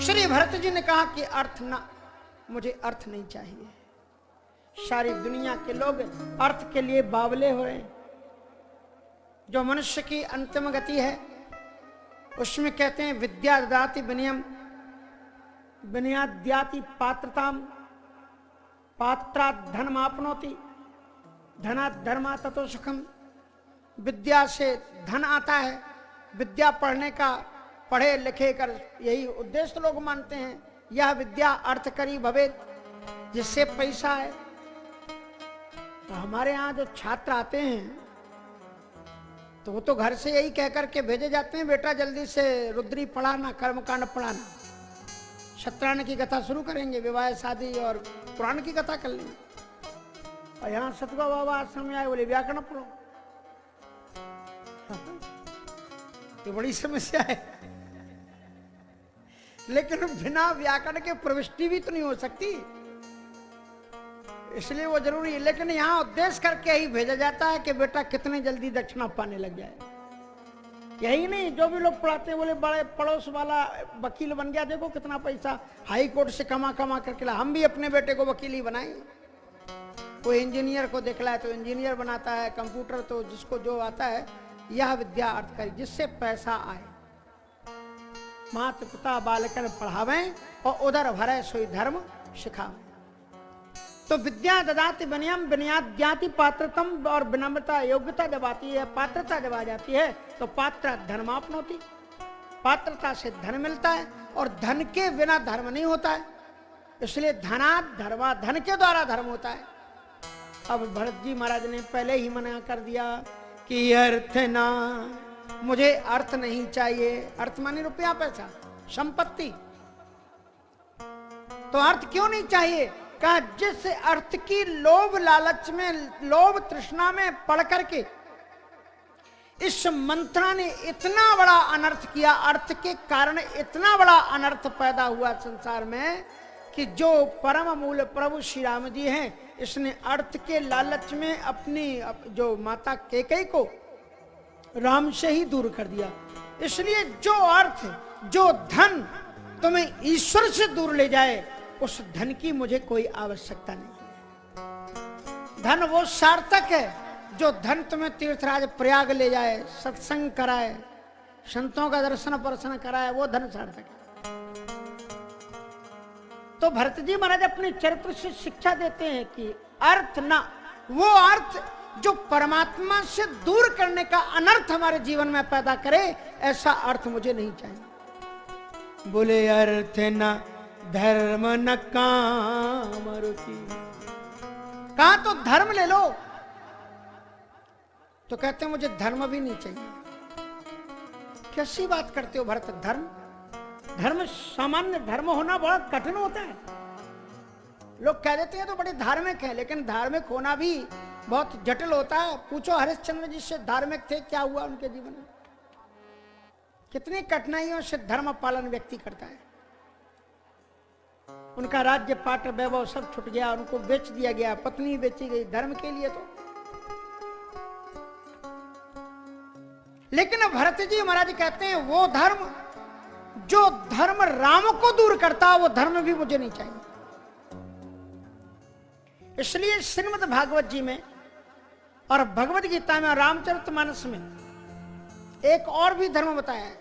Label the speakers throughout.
Speaker 1: श्री भरत जी ने कहा कि अर्थ ना, मुझे अर्थ नहीं चाहिए। सारी दुनिया के लोग अर्थ के लिए बावले हो रहे हैं। जो मनुष्य की अंतिम गति है उसमें कहते हैं विद्या ददाति विनयम विनयाद्याति पात्रताम पात्रा धनमापनोति धना धर्मा ततो सुखम। विद्या से धन आता है, विद्या पढ़ने का, पढ़े लिखे कर यही उद्देश्य लोग मानते हैं। यह विद्या अर्थ करी भवेत, जिससे पैसा है। तो हमारे यहाँ जो छात्र आते हैं तो वो तो घर से यही कहकर के भेजे जाते हैं, बेटा जल्दी से रुद्री पढ़ाना, कर्मकांड पढ़ाना, सत्यनारायण की कथा शुरू करेंगे, विवाह शादी और पुराण की कथा कर लेंगे। और यहाँ सतगुरु बाबा आश्रम में आए, बोले व्याकरण पढ़ो। ये बड़ी समस्या है। लेकिन बिना व्याकरण के प्रविष्टि भी तो नहीं हो सकती, इसलिए वो जरूरी है। लेकिन यहाँ उद्देश्य करके ही भेजा जाता है कि बेटा कितने जल्दी दक्षिणा पाने लग जाए। यही नहीं, जो भी लोग पढ़ाते हैं बोले बड़े पड़ोस वाला वकील बन गया, देखो कितना पैसा हाई कोर्ट से कमा कमा करके ला। हम भी अपने बेटे को वकील ही बनाएंगे। कोई इंजीनियर को देखला है तो इंजीनियर बनाता है, कंप्यूटर तो जिसको जो आता है। यह विद्या अर्थ करी जिससे पैसा आए। माता पिता बालकन पढ़ावें और उधर भरे सोई धर्म सिखावें। तो विद्या ददाति विनयम विनयाद्याति पात्रतम। और विनम्रता योग्यता जब आती है, पात्रता जब आ जाती है तो पात्र धर्मापनोति। पात्रता से धन मिलता है और धन के बिना धर्म नहीं होता है, इसलिए धनात् धर्मा, धन के द्वारा धर्म होता है। अब भरत जी महाराज ने पहले ही मना कर दिया कि अर्थ ना, मुझे अर्थ नहीं चाहिए। अर्थ माने रुपया पैसा संपत्ति। तो अर्थ क्यों नहीं चाहिए? कहा जिस अर्थ की लोभ लालच में, लोभ तृष्णा में पड़ करके इस मंत्रा ने इतना बड़ा अनर्थ किया, अर्थ के कारण इतना बड़ा अनर्थ पैदा हुआ संसार में कि जो परम मूल प्रभु श्री राम जी हैं, इसने अर्थ के लालच में अपनी जो माता कैकेयी को राम से ही दूर कर दिया। इसलिए जो अर्थ, जो धन तुम्हें ईश्वर से दूर ले जाए, उस धन की मुझे कोई आवश्यकता नहीं। धन वो सार्थक है जो धन तुम्हें तीर्थराज प्रयाग ले जाए, सत्संग कराए, संतों का दर्शन परसन कराए, वो धन सार्थक है। तो भरत जी महाराज अपने चरित्र से शिक्षा देते हैं कि अर्थ ना, वो अर्थ जो परमात्मा से दूर करने का अनर्थ हमारे जीवन में पैदा करे, ऐसा अर्थ मुझे नहीं चाहिए। बोले अर्थ ना धर्म न काम रुचि। कहा तो धर्म ले लो, तो कहते हैं मुझे धर्म भी नहीं चाहिए। कैसी बात करते हो भरत? धर्म, धर्म सामान्य धर्म होना बड़ा कठिन होता है। लोग कह देते हैं तो बड़े धार्मिक है, लेकिन धार्मिक होना भी बहुत जटिल होता है। पूछो हरिश्चंद्र जी से धार्मिक थे, क्या हुआ उनके जीवन में? कितनी कठिनाइयों से धर्म पालन व्यक्ति करता है। उनका राज्य पाट वैभव सब छूट गया, उनको बेच दिया गया, पत्नी बेची गई धर्म के लिए। तो लेकिन भरत जी महाराज कहते हैं वो धर्म जो धर्म राम को दूर करता, वो धर्म भी मुझे नहीं चाहिए। इसलिए श्रीमद् भागवत जी में और भगवत गीता में और रामचरितमानस में एक और भी धर्म बताया है।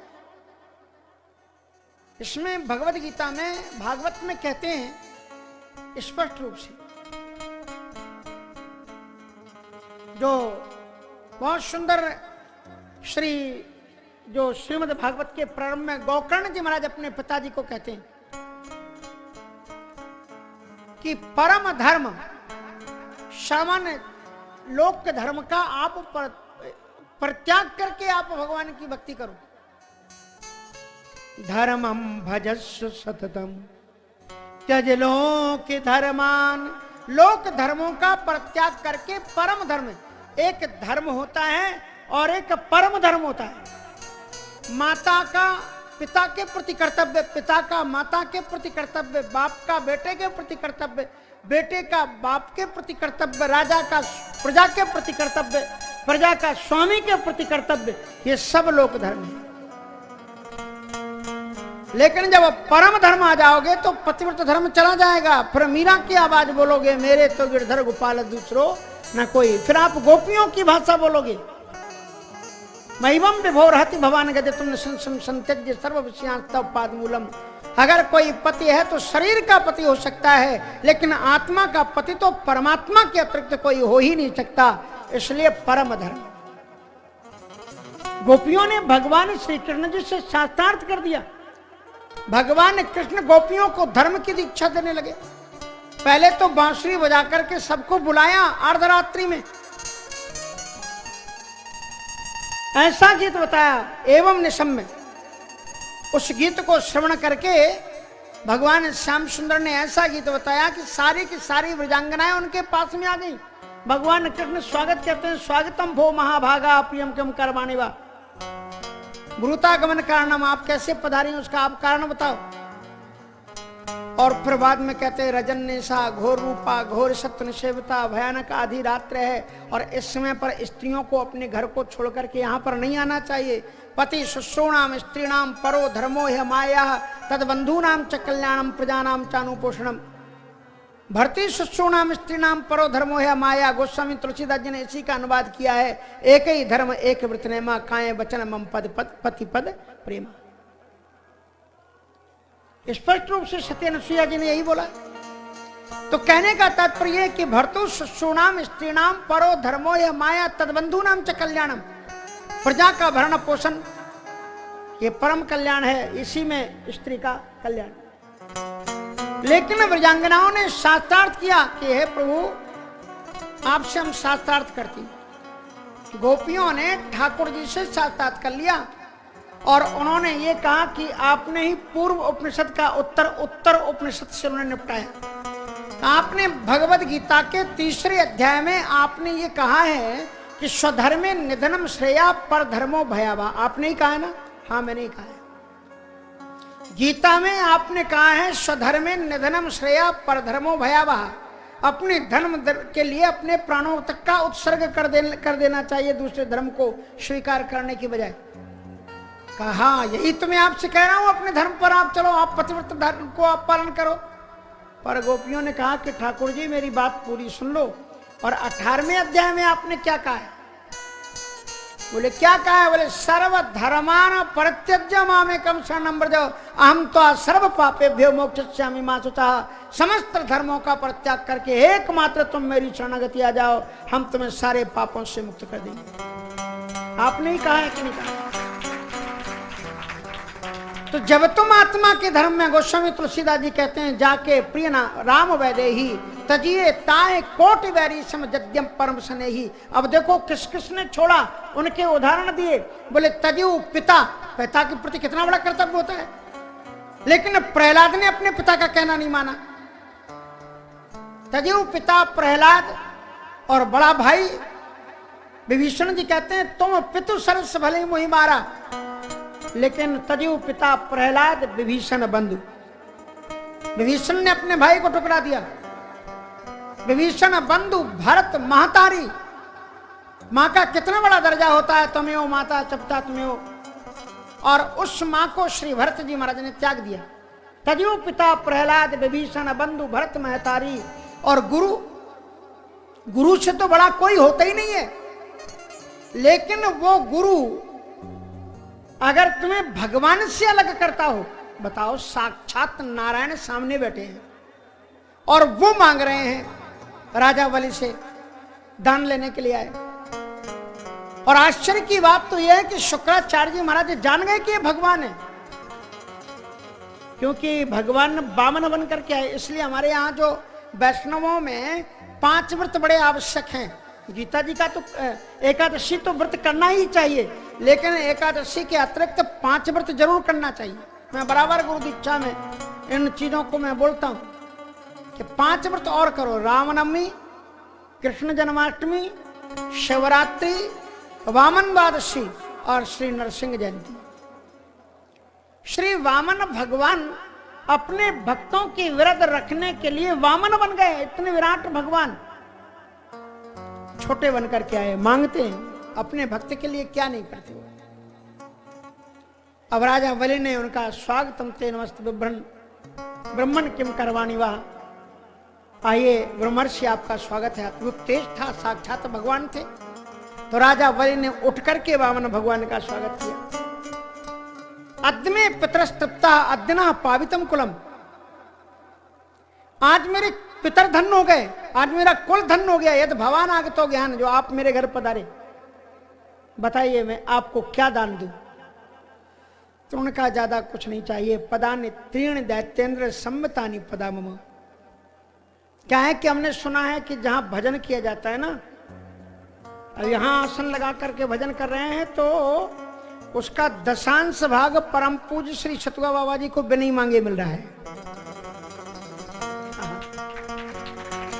Speaker 1: इसमें भगवत गीता में, भागवत में कहते हैं स्पष्ट रूप से, जो बहुत सुंदर जो श्रीमद् भागवत के प्रारंभ में गोकर्ण जी महाराज अपने पिताजी को कहते हैं कि परम धर्म, सामान्य लोक के धर्म का आप परित्याग करके आप भगवान की भक्ति करो। धर्मम भजस्व सततम त्यज लोक धर्मान। लोक धर्मों का परित्याग करके परम धर्म, एक धर्म होता है और एक परम धर्म होता है। माता का पिता के प्रति कर्तव्य, पिता का माता के प्रति कर्तव्य, बाप का बेटे के प्रति कर्तव्य, बेटे का बाप के प्रति कर्तव्य, राजा का प्रजा के प्रति कर्तव्य, प्रजा का स्वामी के प्रति कर्तव्य, ये सब लोक धर्म है। लेकिन जब परम धर्म आ जाओगे तो पतिव्रत धर्म चला जाएगा। फिर मीरा की आवाज बोलोगे, मेरे तो गिरधर गोपाल दूसरो न कोई। फिर आप गोपियों की भाषा बोलोगे, महिमम विभोर हति भवान गदे तुम संत्यज्य सर्व विषयांस्तव पादमूलम। अगर कोई पति है तो शरीर का पति हो सकता है, लेकिन आत्मा का पति तो परमात्मा के अतिरिक्त कोई हो ही नहीं सकता। इसलिए परम धर्म। गोपियों ने भगवान श्री कृष्ण जी से शास्त्रार्थ कर दिया। भगवान कृष्ण गोपियों को धर्म की दीक्षा देने लगे। पहले तो बांसुरी बजा करके सबको बुलाया अर्धरात्रि में, ऐसा गीत बताया एवं निशम्य। उस गीत को श्रवण करके भगवान श्याम सुंदर ने ऐसा गीत बताया कि सारी की सारी वृजांगनाएं उनके पास में आ गई। भगवान कृष्ण स्वागत करते हैं, स्वागतम भो महाभागा प्रियम किम करवाणे वा। ब्रूतागमन कारणम, आप कैसे पधारी उसका आप कारण बताओ। और फिर बाद में कहते हैं रजन निशा घोर रूपा घोर सत्य निषेवता भयानक आधी रात्र है, और इस समय पर स्त्रियों को अपने घर को छोड़ करके यहाँ पर नहीं आना चाहिए। पति शुश्रूणाम स्त्रीणाम परो धर्मो है माया तद बंधूनाम च कल्याणम प्रजानाम चानुपोषणम। भरती शुश्रूणाम स्त्रीणाम परो धर्मो है माया। गोस्वामी तुलसीदास जी ने इसी का अनुवाद किया है। एक ही धर्म एक व्रत नेमा काये वचन मम पद पति पद प्रेमा। स्पष्ट रूप से सत्य अनुसुईया जी ने यही बोला। तो कहने का तात्पर्य कि भर्तु शुश्रूणाम स्त्रीणाम परो धर्मो है माया तदबंधूनाम च कल्याणम। प्रजा का भरण पोषण ये परम कल्याण है, इसी में स्त्री का कल्याण। लेकिन व्रजांगनाओं ने शास्त्रार्थ किया कि हे प्रभु आपसे हम शास्त्रार्थ करती। गोपियों ने ठाकुर जी से शास्त्रार्थ कर लिया और उन्होंने ये कहा कि आपने ही पूर्व उपनिषद का उत्तर उपनिषद से उन्होंने निपटाया। आपने भगवत गीता के 3रे अध्याय में आपने ये कहा है कि स्वधर्मे निधनम श्रेया पर धर्मो भयावा। आपने ही कहा है ना? हाँ मैंने ही कहा है। गीता में आपने कहा है स्वधर्मे निधनम श्रेया पर धर्मो भयावा। अपने धर्म के लिए अपने प्राणों तक का उत्सर्ग कर देना चाहिए दूसरे धर्म को स्वीकार करने की बजाय। कहा यही तो मैं आपसे कह रहा हूं, अपने धर्म पर आप चलो, आप पतिव्रत धर्म को आप पालन करो। पर गोपियों ने कहा कि ठाकुर जी मेरी बात पूरी सुन लो। और 18वें अध्याय में आपने क्या कहा है? बोले क्या कहा है? बोले सर्व धर्मान परित्यज्य मामेकं शरणं व्रज अहम त्वा सर्व पापेभ्यो मोक्षयिष्यामि मा शुचः। समस्त धर्मों का परित्याग करके एकमात्र तुम मेरी शरणागति आ जाओ, हम तुम्हें सारे पापों से मुक्त कर देंगे। आपने ही कहा है कि नहीं कहा? तो जब तुम आत्मा के धर्म में, गोस्वामी तुलसीदास जी कहते हैं जाके प्रिय राम वैदेही तजिए ताए कोटि वैरी सम जद्यम परम स्नेही। अब देखो किस किस ने छोड़ा, उनके उदाहरण दिए। बोले तजु पिता, पिता के प्रति कितना बड़ा कर्तव्य होता है। लेकिन प्रहलाद ने अपने पिता का कहना नहीं माना। तजु पिता प्रहलाद और बड़ा भाई विभीषण जी कहते हैं तुम पितु सरस भले मोहि मारा। लेकिन तजु पिता प्रहलाद विभीषण बंधु। विभीषण ने अपने भाई को टुकड़ा दिया। विभीषण बंधु भरत महतारी। मां का कितना बड़ा दर्जा होता है, तुमें माता चपता तुम्हें। और उस मां को श्री भरत जी महाराज ने त्याग दिया। तजु पिता प्रहलाद विभीषण बंधु भरत महतारी। और गुरु से तो बड़ा कोई होता ही नहीं है। लेकिन वो गुरु अगर तुम्हें भगवान से अलग करता हो, बताओ साक्षात नारायण सामने बैठे हैं और वो मांग रहे हैं राजा बलि से दान लेने के लिए आए। और आश्चर्य की बात तो यह है कि शुक्राचार्य जी महाराज जान गए कि ये भगवान है, क्योंकि भगवान वामन बन करके आए। इसलिए हमारे यहाँ जो वैष्णवों में 5 व्रत बड़े आवश्यक हैं। गीता जी का तो एकादशी तो व्रत करना ही चाहिए, लेकिन एकादशी के अतिरिक्त 5 व्रत जरूर करना चाहिए। मैं बराबर गुरु दीक्षा में इन चीजों को मैं बोलता हूं कि 5 व्रत और करो। रामनवमी, कृष्ण जन्माष्टमी, शिवरात्रि, वामन द्वादशी और श्री नरसिंह जयंती। श्री वामन भगवान अपने भक्तों की विरध रखने के लिए वामन बन गए। इतने विराट भगवान छोटे बनकर के आए। मांगते हैं अपने भक्त के लिए, क्या नहीं करते हो। अब राजा बलि ने उनका स्वागतम ते नमस्त ब्रह्मण किम करवाणी वाह, आइए ब्रह्मर्षि आपका स्वागत है। वो तेज था, साक्षात भगवान थे। तो राजा बलि ने उठ करके वामन भगवान का स्वागत किया। अद्मे पितरस्तृप्ता अद्यना पावितम कुलम, आज मेरे पितर धन हो गए, आज मेरा कुल धन हो गया। यदि भगवान आगतो ज्ञान, जो आप मेरे घर पधारे, बताइए मैं आपको क्या दान दूं। तो उन्होंने कहा ज्यादा कुछ नहीं चाहिए। पदानि तीर्ण दैत्येंद्र सम्मतानि पदा मम, क्या है कि हमने सुना है कि जहां भजन किया जाता है ना, अब यहां आसन लगा करके भजन कर रहे हैं, तो उसका दशांश भाग परम पूज्य श्री सतुआ बाबा जी को बिना ही मांगे मिल रहा है।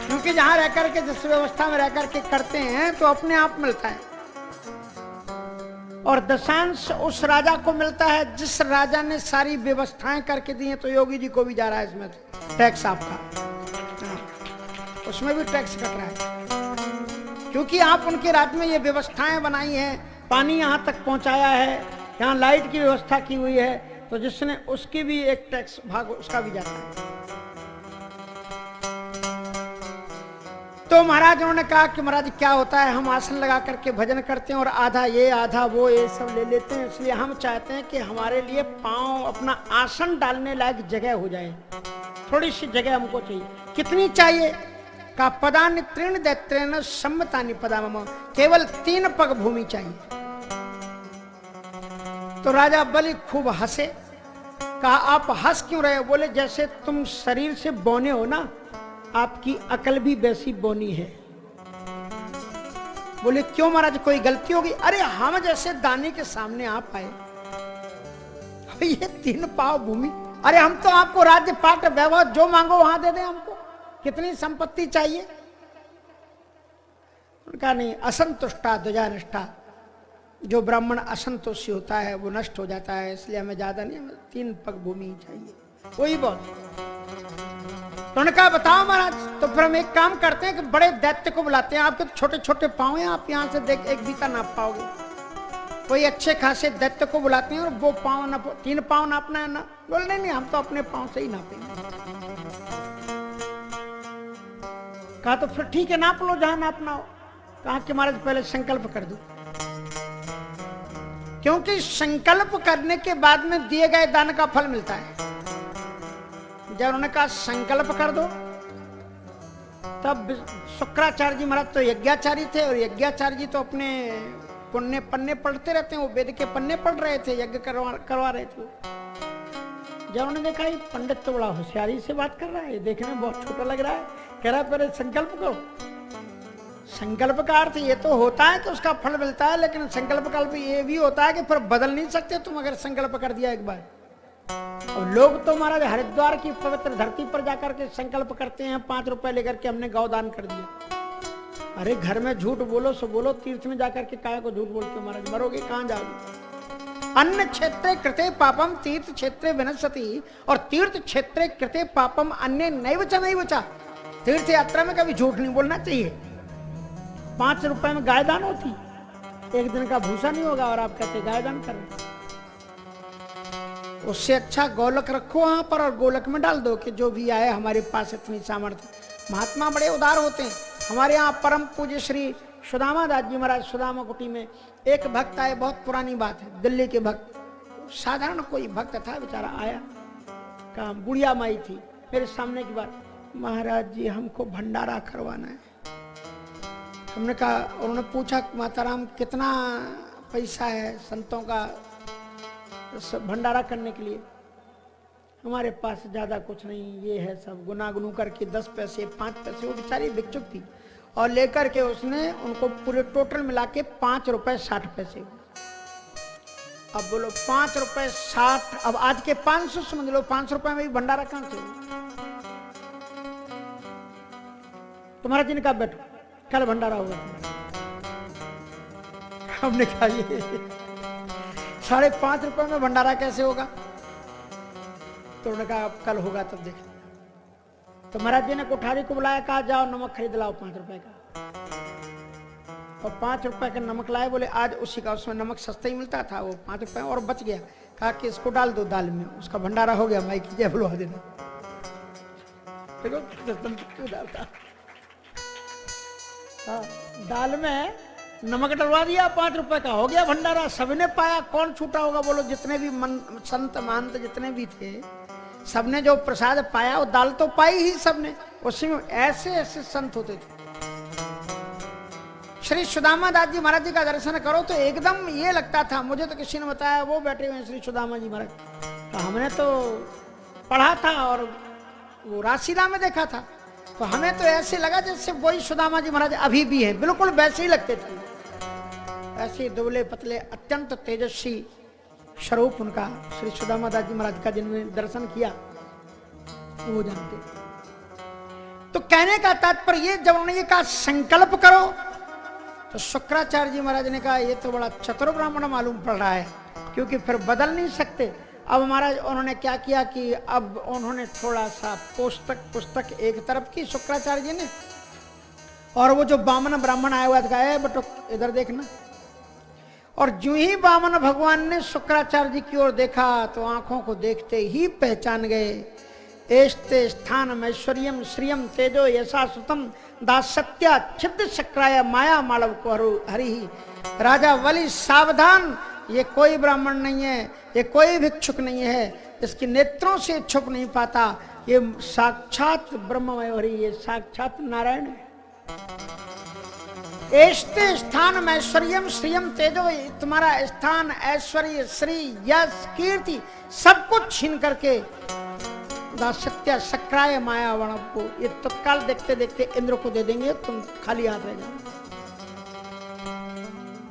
Speaker 1: क्योंकि जहां रह करके जिस व्यवस्था में रह करके करते हैं तो अपने आप मिलता है, और दशांश उस राजा को मिलता है जिस राजा ने सारी व्यवस्थाएं करके दी हैं। तो योगी जी को भी जा रहा है इसमें टैक्स आपका, उसमें भी टैक्स कट रहा है, क्योंकि आप उनके राज्य में ये व्यवस्थाएं बनाई हैं, पानी यहां तक पहुंचाया है, यहां लाइट की व्यवस्था की हुई है, तो जिसने उसकी भी एक टैक्स भाग उसका भी जाता है। तो महाराज उन्होंने कहा कि महाराज क्या होता है, हम आसन लगा करके भजन करते हैं और आधा ये आधा वो ये सब ले लेते हैं, इसलिए हम चाहते हैं कि हमारे लिए पांव अपना आसन डालने लायक जगह हो जाए, थोड़ी सी जगह हमको चाहिए। कितनी चाहिए? का पदानि त्रीण दैत्रेण सम्मतानि पदा मम, केवल 3 पग भूमि चाहिए। तो राजा बलि खूब हंसे। कहा आप हंस क्यों रहे हो? बोले जैसे तुम शरीर से बौने हो ना, आपकी अकल भी वैसी बोनी है। बोले क्यों महाराज, कोई गलती होगी? अरे हम जैसे दानी के सामने आप आए, ये 3 पाव भूमि, अरे हम तो आपको राज्य पाट वैभव जो मांगो वहां दे दें, हमको कितनी संपत्ति चाहिए? उनका नहीं, असंतुष्टा ध्वजा निष्ठा, जो ब्राह्मण असंतोषी होता है वो नष्ट हो जाता है, इसलिए हमें ज्यादा नहीं, हमें 3 पग भूमि ही चाहिए, वही बहुत। तो उन्होंने कहा बताओ महाराज, तो फिर हम एक काम करते हैं कि बड़े दैत्य को बुलाते हैं, आपके तो छोटे छोटे पांव हैं, आप यहाँ से देख एक बीता नाप पाओगे, कोई अच्छे खासे दैत्य को बुलाते हैं और वो पांव ना 3 पांव नापना है ना। बोल नहीं हम तो अपने पांव से ही नापेंगे। कहा तो फिर ठीक है नाप लो जहां नापना हो। कहा कि महाराज पहले संकल्प कर दो, क्योंकि संकल्प करने के बाद में दिए गए दान का फल मिलता है। जब उन्होंने कहा संकल्प कर दो, तब शुक्राचार्य जी महाराज तो यज्ञाचार्य थे, और यज्ञाचार्य जी तो अपने पुण्य पन्ने पढ़ते रहते हैं, वो वेद के पन्ने पढ़ रहे थे, यज्ञ करवा रहे थे। जब उन्होंने देखा ये पंडित तो बड़ा होशियारी से बात कर रहा है, देखने में बहुत छोटा लग रहा है, कह रहा है पहले संकल्प करो। संकल्प का अर्थ ये तो होता है कि उसका फल मिलता है, लेकिन संकल्प का अर्थ ये भी होता है कि फिर बदल नहीं सकते तुम अगर संकल्प कर दिया एक बार। और लोग तो महाराज हरिद्वार की पवित्र धरती पर जाकर के संकल्प करते हैं, 5 रुपए लेकर के हमने गौदान कर दिया। अरे घर में झूठ बोलो सो बोलो, तीर्थ में जाकर के काय को झूठ बोलते महाराज, मरोगे कहां जाओगे? अन्य क्षेत्रे कृते पापम तीर्थ क्षेत्रे विनश्यति, और तीर्थ क्षेत्रे कृते पापम अन्य नैव च नैव च। तीर्थ यात्रा में कभी झूठ नहीं बोलना चाहिए। 5 रुपए में गाय दान होती, एक दिन का भूसा नहीं होगा और आप कहते गाय दान करें। उससे अच्छा गोलक रखो वहां पर और गोलक में डाल दो कि जो भी आए हमारे पास इतनी सामर्थ्य। महात्मा बड़े उदार होते हैं। हमारे यहाँ परम पूज्य श्री सुदामा दास जी महाराज सुदामा कुटी में एक भक्त आए, बहुत पुरानी बात है, दिल्ली के भक्त, साधारण कोई भक्त था बेचारा, आया, कहा बुढ़िया माई थी मेरे सामने की बात, महाराज जी हमको भंडारा करवाना है। हमने कहा, उन्होंने पूछा माताराम कितना पैसा है संतों का भंडारा करने के लिए? हमारे पास ज्यादा कुछ नहीं, ये है सब गुना गुनू करके 10 पैसे 5 पैसे, वो बेचारी भिक्षुक थी, और लेकर के उसने उनको पूरे टोटल मिला के 5 रुपए 60 पैसे। अब बोलो 5 रुपए 60, अब आज के 500 समझ लो, 500 रुपए में भी भंडारा कहां से? तुम्हारा दिन का बैठो, कल भंडारा होगा। हमने कहा ये 5.5 रुपए में भंडारा कैसे होगा? तो उन्होंने कहा कल होगा तब देख लेना। तो महाराज जी ने कोठारी को बुलाया, कहा जाओ नमक खरीद लाओ 5 रुपए का, और 5 रुपए का नमक लाए। बोले आज उसी का, उसमें नमक सस्ता ही मिलता था, वो 5 रुपए और बच गया। कहा कि इसको डाल दो दाल में, उसका भंडारा हो गया, माई की जय बुलवा देना। देखो क्यों डालता, दाल में नमक डलवा दिया, 5 रुपए का हो गया भंडारा, सबने पाया। कौन छूटा होगा बोलो? जितने भी संत महंत जितने भी थे, सबने जो प्रसाद पाया वो दाल तो पाई ही सबने। उसी में ऐसे ऐसे संत होते थे। श्री सुदामा दास जी महाराज जी का दर्शन करो तो एकदम ये लगता था, मुझे तो किसी ने बताया वो बैठे हुए श्री सुदामा जी महाराज, तो हमने तो पढ़ा था और वो राशिला में देखा था, तो हमें तो ऐसे लगा जैसे वही सुदामा जी महाराज अभी भी है, बिल्कुल वैसे ही लगते थे। ऐसे दुबले पतले अत्यंत तेजस्वी स्वरूप उनका, श्री सुदामा दास जी महाराज का जिन्होंने दर्शन किया वो जानते। तो कहने का तात्पर्य ये, जब उन्होंने ये कहा संकल्प करो, तो शुक्राचार्य जी महाराज ने कहा ये तो बड़ा चतुर ब्राह्मण मालूम पड़ रहा है, क्योंकि फिर बदल नहीं सकते। अब महाराज उन्होंने क्या किया कि अब उन्होंने थोड़ा सा पुस्तक एक तरफ की शुक्राचार्य जी ने, और वो जो बामन ब्राह्मण आया हुआ था, बटो इधर देखना, और जो ही बामन भगवान ने शुक्राचार्य जी की ओर देखा तो आंखों को देखते ही पहचान गए। एस्ते स्थान ऐश्वर्यम श्रियम तेजो यशा सुतम दासत्या छिद्र शक्राय माया मालव को हरि। राजा बलि सावधान, ये कोई ब्राह्मण नहीं है, ये कोई भिक्षुक नहीं है, इसके नेत्रों से छुप नहीं पाता, ये साक्षात ब्रह्ममय हरि, ये साक्षात नारायण है। एस्ते स्थान ऐश्वर्यम श्रियम तेजो, तुम्हारा स्थान ऐश्वर्य श्री यश कीर्ति सब कुछ छीन करके दासत्य शक्राय माया वणव को ये तत्काल देखते देखते इंद्र को दे देंगे, तुम खाली हाथ रह जाओ।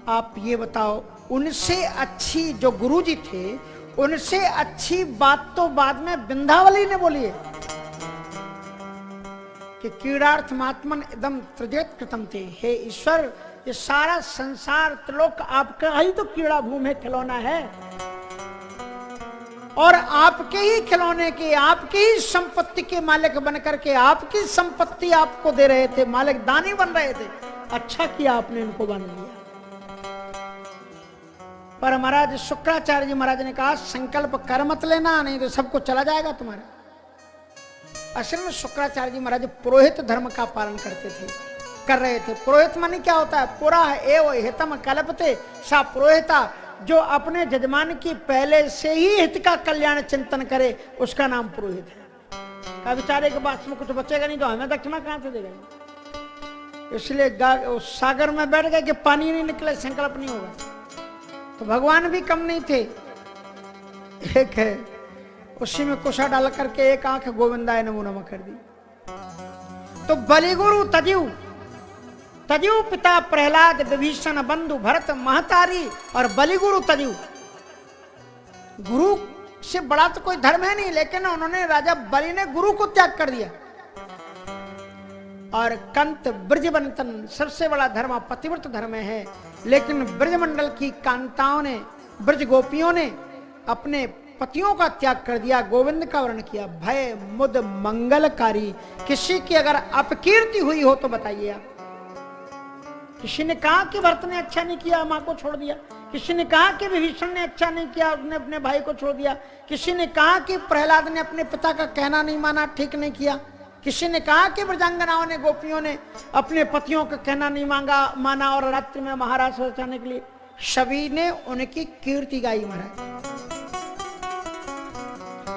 Speaker 1: आप ये बताओ, उनसे अच्छी जो गुरुजी थे, उनसे अच्छी बात तो बाद में विंध्यावली ने बोली है कि क्रीडार्थ महात्मन इदम त्रिजगत कृतम थे। हे ईश्वर, ये सारा संसार त्रिलोक आपका ही तो क्रीड़ा भूमि खिलौना है, और आपके ही खिलौने के, आपकी ही संपत्ति के मालिक बनकर के आपकी संपत्ति आपको दे रहे थे, मालिक दानी बन रहे थे। अच्छा किया आपने इनको बन लिया। पर महाराज शुक्राचार्य जी महाराज ने कहा संकल्प कर मत लेना, नहीं तो सबको चला जाएगा तुम्हारा। असल में शुक्राचार्य जी महाराज पुरोहित धर्म का पालन करते थे, कर रहे थे। पुरोहित माने क्या होता है? पुरा एव हितम कल्पते सा पुरोहिता, जो अपने जजमान की पहले से ही हित का कल्याण चिंतन करे, उसका नाम पुरोहित है। का बेचारे के पास में कुछ बचेगा नहीं तो हमें दक्षिणा कहां से देगा? इसलिए सागर में बैठ गए कि पानी नहीं निकले, संकल्प नहीं होगा। तो भगवान भी कम नहीं थे, एक है उसी में कुशा डाल करके एक आंख गोविंदाय नमो नमः कर दी। तो बलिगुरु तजु पिता प्रहलाद विभीषण बंधु भरत महतारी और बलिगुरु तजु। गुरु से बड़ा तो कोई धर्म है नहीं, लेकिन उन्होंने, राजा बलि ने गुरु को त्याग कर दिया। और कंत ब्रजबंतन सबसे बड़ा धर्म पतिव्रत धर्म है, लेकिन ब्रजमंडल की कांताओं ने, ब्रज गोपियों ने अपने पतियों का त्याग कर दिया, गोविंद का वर्ण किया। भय मुद मंगलकारी, किसी की अगर अपकीर्ति हुई हो तो बताइए आप। किसी ने कहा कि भरत ने अच्छा नहीं किया, मां को छोड़ दिया। किसी ने कहा कि विभीषण ने अच्छा नहीं किया, उसने अपने भाई को छोड़ दिया। किसी ने कहा कि प्रहलाद ने अपने पिता का कहना नहीं माना, ठीक नहीं किया। किसी ने कहा कि ब्रजांगनाओं ने, गोपियों ने अपने पतियों का कहना नहीं माना और रात्रि में महाराज बचाने के लिए सभी ने उनकी कीर्ति गाई। महाराज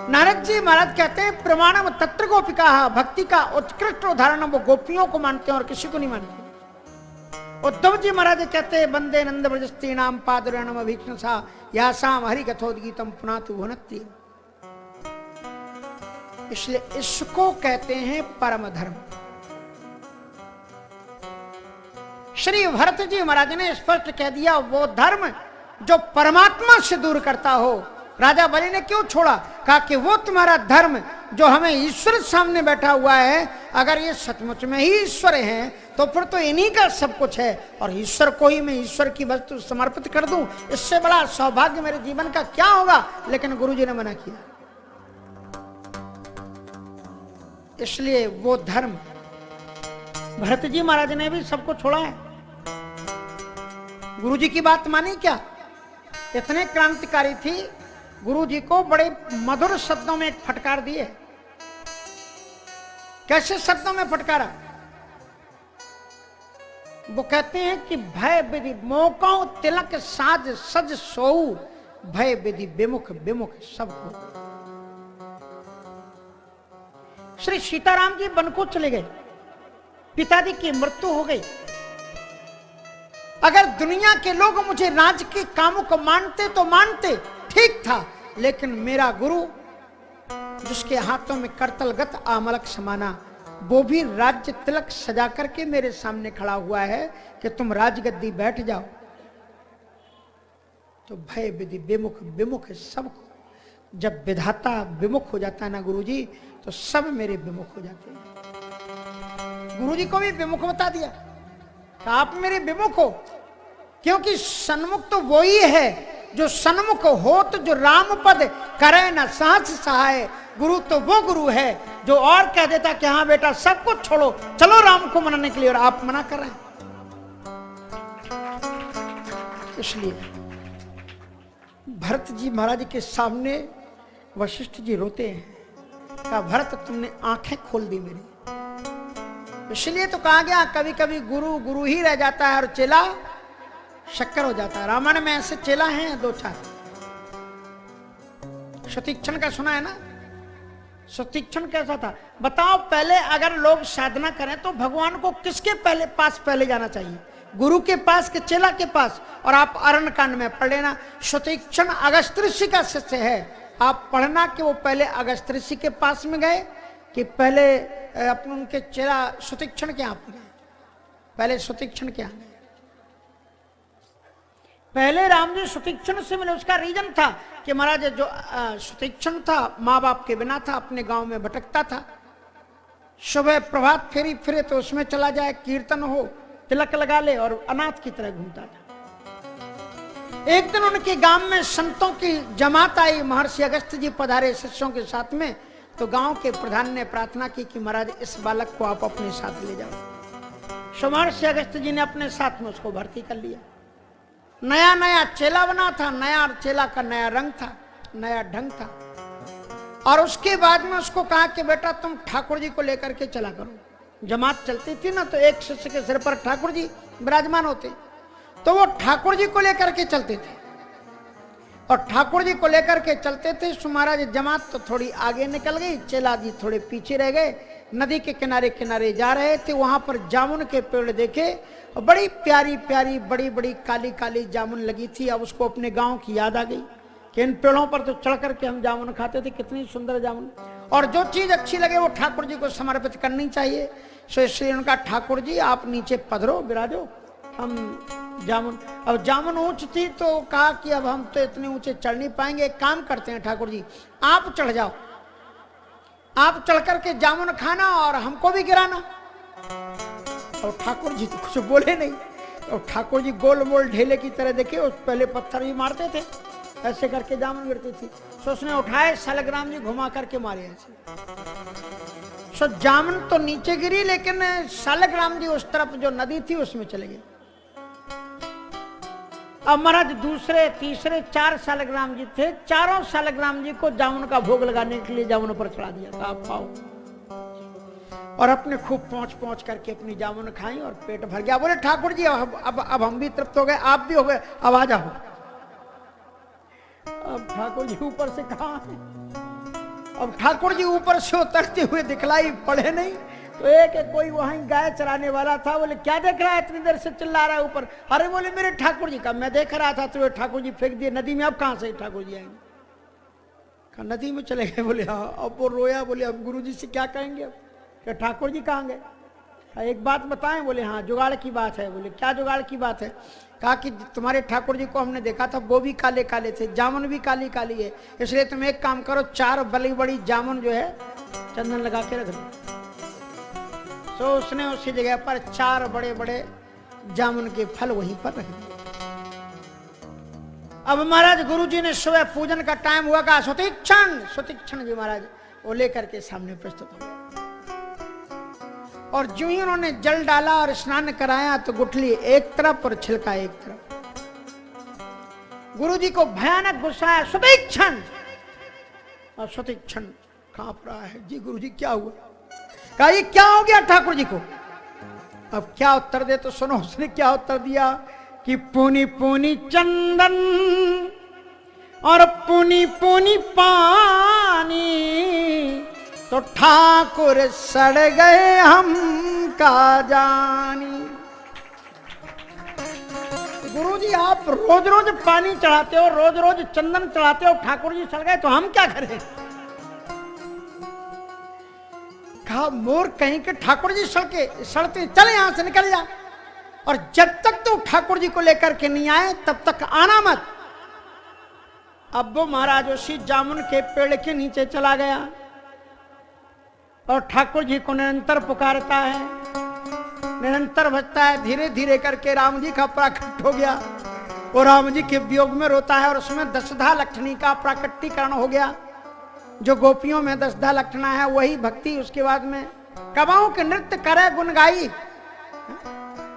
Speaker 1: नारद जी महाराज कहते हैं प्रमाणम तत्र गोपिका, भक्ति का उत्कृष्ट उदाहरण वो गोपियों को मानते हैं और किसी को नहीं मानते। उद्धव जी महाराज कहते हैं वंदे नंद ब्रजस्त्री नाम पादुरणम भीक्षण सा यासाम हरि कथोद्गीतम पुनातु भुनक्ति। इसलिए इसको कहते हैं परम धर्म। श्री भरत जी महाराज ने स्पष्ट कह दिया वो धर्म जो परमात्मा से दूर करता हो। राजा बलि ने क्यों छोड़ा? कहा कि वो तुम्हारा धर्म जो हमें ईश्वर सामने बैठा हुआ है, अगर ये सचमुच में ही ईश्वर हैं तो फिर तो इन्हीं का सब कुछ है, और ईश्वर को ही मैं ईश्वर की वस्तु समर्पित कर दूं, इससे बड़ा सौभाग्य मेरे जीवन का क्या होगा? लेकिन गुरुजी ने मना किया। इसलिए वो धर्म भरत जी महाराज ने भी सबको छोड़ा है। गुरुजी की बात मानी क्या? इतने क्रांतिकारी थी गुरु जी को बड़े मधुर शब्दों में एक फटकार दिए। कैसे शब्दों में फटकारा? वो कहते हैं कि भय विधि मोको तिलक साज सज सोऊ, भय विधि विमुख विमुख सबको। श्री सीताराम जी वन को चले गए, पिताजी की मृत्यु हो गई। अगर दुनिया के लोग मुझे राज्य के कामों को मानते तो मानते, ठीक था, लेकिन मेरा गुरु जिसके हाथों में करतलगत आमलक समाना, वो भी राज्य तिलक सजा करके मेरे सामने खड़ा हुआ है कि तुम राजगद्दी बैठ जाओ। तो भय विधि विमुख विमुख सबको। जब विधाता विमुख हो जाता है ना गुरु जी, तो सब मेरे विमुख हो जाते हैं। गुरु जी को भी विमुख बता दिया, आप मेरे विमुख हो, क्योंकि सन्मुख तो वही है जो सन्मुख हो, तो जो राम पद करे न सहज सहाय। गुरु तो वो गुरु है जो और कह देता कि हाँ बेटा सब कुछ छोड़ो, चलो राम को मनाने के लिए, और आप मना कर रहे हैं। इसलिए भरत जी महाराज के सामने वशिष्ठ जी रोते हैं, कहा भरत तुमने आंखें खोल दी मेरी। इसलिए तो कहा गया कभी कभी गुरु गुरु ही रह जाता है और चेला शक्कर हो जाता है। रामायण में ऐसे चेला हैं दो चार। सुतीक्षण का सुना है ना? सुतीक्षण कैसा था बताओ? पहले अगर लोग साधना करें तो भगवान को किसके पहले जाना चाहिए? गुरु के पास के चेला के पास? और आप अरण्य कांड में पढ़ लेना, सुतीक्षण अगस्त्य ऋषि का शिष्य है। आप पढ़ना कि वो पहले अगस्त्य ऋषि के पास में गए कि पहले अपने उनके चेला सुतीक्षण के यहाँ गए? पहले सुतीक्षण के यहाँ गए। पहले राम जी सुतीक्षण से मिले। उसका रीजन था कि महाराज जो सुतीक्षण था माँ बाप के बिना था, अपने गांव में भटकता था, सुबह प्रभात फेरी फिरे तो उसमें चला जाए, कीर्तन हो, तिलक लगा ले, और अनाथ की तरह घूमता था। एक दिन उनके गांव में संतों की जमात आई, महर्षि अगस्त्य जी पधारे शिष्यों के साथ में। तो गांव के प्रधान ने प्रार्थना की कि महाराज इस बालक को आप अपने साथ ले जाओ। सो महर्षि अगस्त्य जी ने अपने साथ में उसको भर्ती कर लिया। नया नया चेला बना था, नया चेला का नया रंग था, नया ढंग था। और उसके बाद में उसको कहा कि बेटा तुम ठाकुर जी को लेकर के चला करो। जमात चलती थी ना, तो एक शिष्य के सिर पर ठाकुर जी विराजमान होते, तो वो ठाकुर जी को लेकर के चलते थे। और ठाकुर जी को लेकर के चलते थे। सो महाराज जमात तो थोड़ी आगे निकल गई, चेला जी थोड़े पीछे रह गए। नदी के किनारे किनारे जा रहे थे, वहां पर जामुन के पेड़ देखे, और बड़ी प्यारी प्यारी बड़ी बड़ी काली काली जामुन लगी थी। अब उसको अपने गांव की याद आ गई कि इन पेड़ों पर तो चढ़ करके हम जामुन खाते थे, कितनी सुंदर जामुन। और जो चीज अच्छी लगे वो ठाकुर जी को समर्पित करनी चाहिए। सो इसलिए उनका ठाकुर जी आप नीचे पधरो, विराजो, हम जामुन। अब जामुन ऊंच थी तो कहा कि अब हम तो इतने ऊंचे चढ़ नहीं पाएंगे, एक काम करते हैं ठाकुर जी आप चढ़ जाओ, आप चढ़ करके जामुन खाना और हमको भी गिराना। और ठाकुर जी तो कुछ बोले नहीं। और ठाकुर जी गोल मोल ढेले की तरह देखे, उस पहले पत्थर भी मारते थे, ऐसे करके जामुन गिरती थी। सो उसने उठाए, सालग्राम जी घुमा करके मारे ऐसे। सो जामुन तो नीचे गिरी, लेकिन सालग्राम जी उस तरफ जो नदी थी उसमें चले गए। अब महाराज दूसरे तीसरे 4 सालग्राम जी थे, चारों सालग्राम जी को जामुन का भोग लगाने के लिए जामुन पर चढ़ा दिया था। आप पाओ। और अपने खूब पहुंच करके अपनी जामुन खाई और पेट भर गया। बोले ठाकुर जी अब हम भी तृप्त हो गए, आप भी हो गए, अब आ जाओ। अब ठाकुर जी ऊपर से कहा है, अब ठाकुर जी ऊपर से उतरते हुए दिखलाई पड़े नहीं। तो एक कोई वहीं गाय चराने वाला था, बोले क्या देख रहा है इतनी देर से चिल्ला रहा है ऊपर? अरे बोले मेरे ठाकुर जी का मैं देख रहा था, तो ठाकुर जी फेंक दिए नदी में, अब कहां से ठाकुर जी आएंगे? नदी में चले गए। बोले हाँ। अब वो रोया, बोले अब गुरु जी से क्या कहेंगे, अब क्या ठाकुर जी कहाँ गए? एक बात बताएं? बोले हाँ जुगाड़ की बात है। बोले क्या जुगाड़ की बात है? कहा कि तुम्हारे ठाकुर जी को हमने देखा था, वो भी काले काले थे, जामुन भी काली काली है, इसलिए तुम एक काम करो, 4 बड़ी बड़ी जामुन जो है चंदन लगा के रख दो। तो उसने उसी जगह पर 4 बड़े बड़े जामुन के फल वहीं पर रख दिए। अब महाराज गुरु जी ने सुबह पूजन का टाइम हुआ, कहा सुतीक्षण जी महाराज वो लेकर के सामने प्रस्तुत हो गए। और जो ही उन्होंने जल डाला और स्नान कराया तो गुठली एक तरफ और छिलका एक तरफ। गुरुजी को भयानक गुस्सा आया। सुतीक्षण, और सुतीक्षण कांप रहा है, जी गुरुजी क्या हुआ? कहा ये क्या हो गया ठाकुर जी को? अब क्या उत्तर दे तो सुनो, उसने क्या उत्तर दिया कि पुनी पुनी चंदन और पुनी पुनी पानी, तो ठाकुर सड़ गए हम का जानी। गुरुजी आप रोज रोज पानी चढ़ाते हो, रोज रोज चंदन चढ़ाते हो, ठाकुर जी सड़ गए तो हम क्या करें? कहा मोर कहीं के ठाकुर जी सड़ते, चल यहां से निकल जा, और जब तक तू ठाकुर जी को लेकर के नहीं आए तब तक आना मत। अब वो महाराज उसी जामुन के पेड़ के नीचे चला गया और ठाकुर जी को निरंतर पुकारता है, निरंतर बजता है। धीरे धीरे करके राम जी का प्राकट हो गया, और राम जी के वियोग में रोता है, और उसमें दशधा लक्षणी का प्राकटीकरण हो गया। जो गोपियों में दशधा लक्षणा है वही भक्ति उसके बाद में। कबाऊ के नृत्य करे गुन गाई,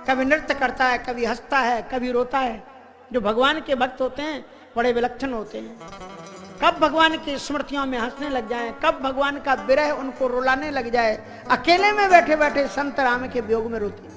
Speaker 1: कभी नृत्य करता है, कभी हंसता है, कभी रोता है। जो भगवान के भक्त होते हैं बड़े विलक्षण होते हैं। कब भगवान की स्मृतियों में हंसने लग जाएं, कब भगवान का विरह उनको रुलाने लग जाए, अकेले में बैठे बैठे संत राम के वियोग में रोते।